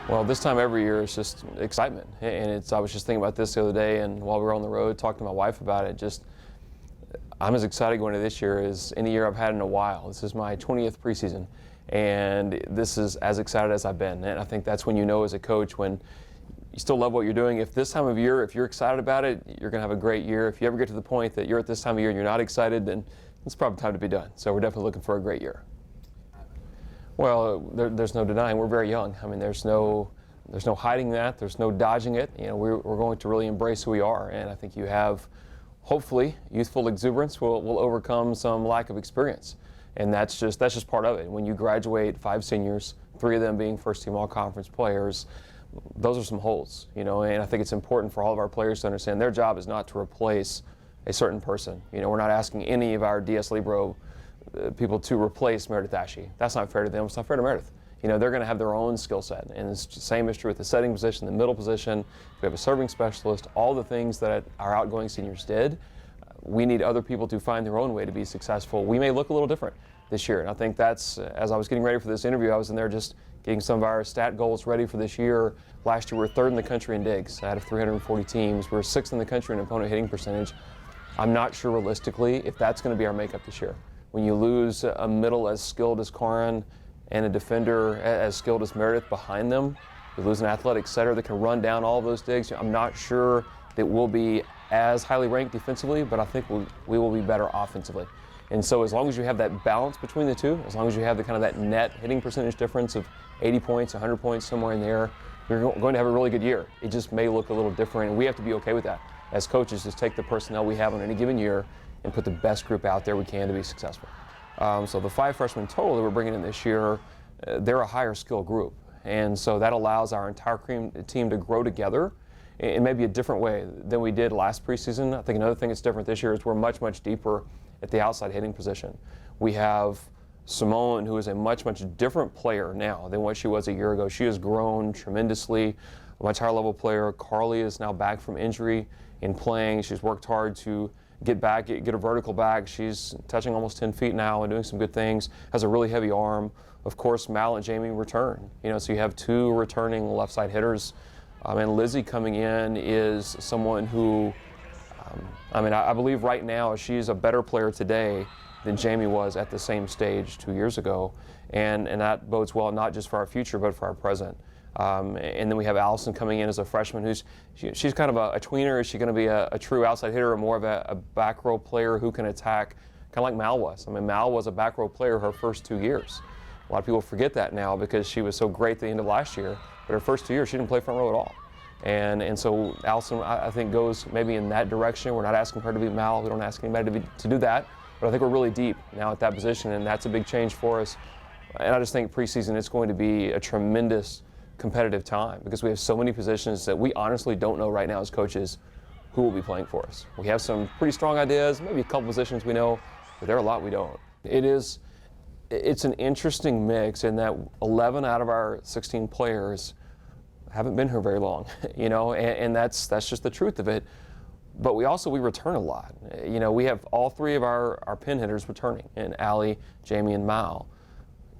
Well, this time every year it's just excitement, and I was just thinking about this the other day, and while we were on the road talking to my wife about it, I'm as excited going to this year as any year I've had in a while. This is my 20th preseason, and this is as excited as I've been. And I think that's when you know as a coach when you still love what you're doing. If this time of year, if you're excited about it, you're going to have a great year. If you ever get to the point that you're at this time of year and you're not excited, then it's probably time to be done. So we're definitely looking for a great year. Well, there's no denying we're very young. I mean, there's no hiding that. There's no dodging it. You know, we're going to really embrace who we are, and I think you have, hopefully, youthful exuberance will overcome some lack of experience, and that's just part of it. When you graduate 5 seniors, 3 of them being first-team all-conference players, those are some holes, you know, and I think it's important for all of our players to understand their job is not to replace a certain person. You know, we're not asking any of our DS Libero people to replace Meredith Ashe. That's not fair to them. It's not fair to Meredith. You know, they're going to have their own skill set, and the same is true with the setting position, the middle position. We have a serving specialist, all the things that our outgoing seniors did. We need other people to find their own way to be successful. We may look a little different this year, and I think that's, as I was getting ready for this interview, I was in there just getting some of our stat goals ready for this year. Last year we were 3rd in the country in digs out of 340 teams. We were 6th in the country in opponent hitting percentage. I'm not sure realistically if that's going to be our makeup this year. When you lose a middle as skilled as Karin and a defender as skilled as Meredith behind them, you lose an athletic setter that can run down all of those digs. I'm not sure that we'll be as highly ranked defensively, but I think we will be better offensively. And so as long as you have that balance between the two, as long as you have the kind of that net hitting percentage difference of 80 points, 100 points, somewhere in there, you're going to have a really good year. It just may look a little different, and we have to be okay with that. As coaches, just take the personnel we have on any given year and put the best group out there we can to be successful. So the 5 freshmen total that we're bringing in this year, they're a higher skill group. And so that allows our entire team to grow together in maybe a different way than we did last preseason. I think another thing that's different this year is we're much, much deeper at the outside hitting position. We have Simone, who is a much, much different player now than what she was a year ago. She has grown tremendously, a much higher level player. Carly is now back from injury and playing. She's worked hard to get back, get her vertical back. She's touching almost 10 feet now and doing some good things. Has a really heavy arm. Of course, Mal and Jamie return. You know, so you have 2 returning left side hitters. And Lizzie coming in is someone who, I believe right now she's a better player today than Jamie was at the same stage 2 years ago. And that bodes well not just for our future, but for our present. And then we have Allison coming in as a freshman she's kind of a tweener. Is she going to be a true outside hitter or more of a back row player who can attack, kind of like Mal was? I mean, Mal was a back row player her first 2 years. A lot of people forget that now because she was so great at the end of last year, but her first 2 years she didn't play front row at all. And so Allison, I think, goes maybe in that direction. We're not asking her to be Mal. We don't ask anybody to do that, but I think we're really deep now at that position, and that's a big change for us. And I just think preseason it's going to be a tremendous competitive time because we have so many positions that we honestly don't know right now as coaches who will be playing for us. We have some pretty strong ideas, maybe a couple positions we know, but there are a lot we don't. It's an interesting mix in that 11 out of our 16 players haven't been here very long, you know, and that's just the truth of it. But we return a lot. You know, we have all 3 of our pin hitters returning, and Allie, Jamie, and Mal.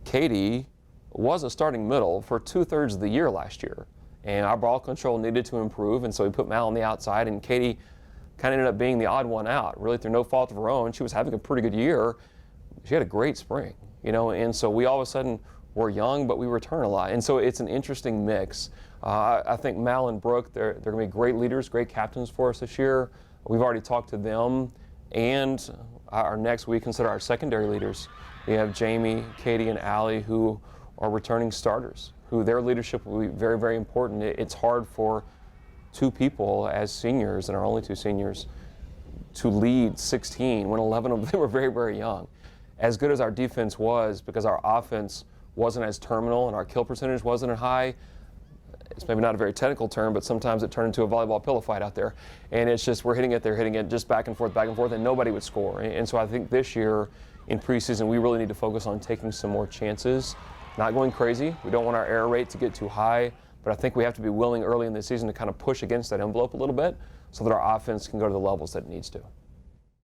Katie was a starting middle for 2/3 of the year last year, and our ball control needed to improve, and so we put Mal on the outside, and Katie kind of ended up being the odd one out, really through no fault of her own. She was having a pretty good year. She had a great spring, you know, and so we all of a sudden were young, but we return a lot, and so it's an interesting mix. I think Mal and Brooke, they're going to be great leaders, great captains for us this year. We've already talked to them, and our next we consider our secondary leaders. We have Jamie, Katie, and Allie, who are returning starters, who their leadership will be very, very important. It's hard for 2 people as seniors, and our only 2 seniors, to lead 16 when 11 of them were very, very young. As good as our defense was, because our offense wasn't as terminal and our kill percentage wasn't as high, it's maybe not a very technical term, but sometimes it turned into a volleyball pillow fight out there. And it's just, we're hitting it, they're hitting it, just back and forth, and nobody would score. And so I think this year in preseason, we really need to focus on taking some more chances, not going crazy. We don't want our error rate to get too high, but I think we have to be willing early in the season to kind of push against that envelope a little bit so that our offense can go to the levels that it needs to.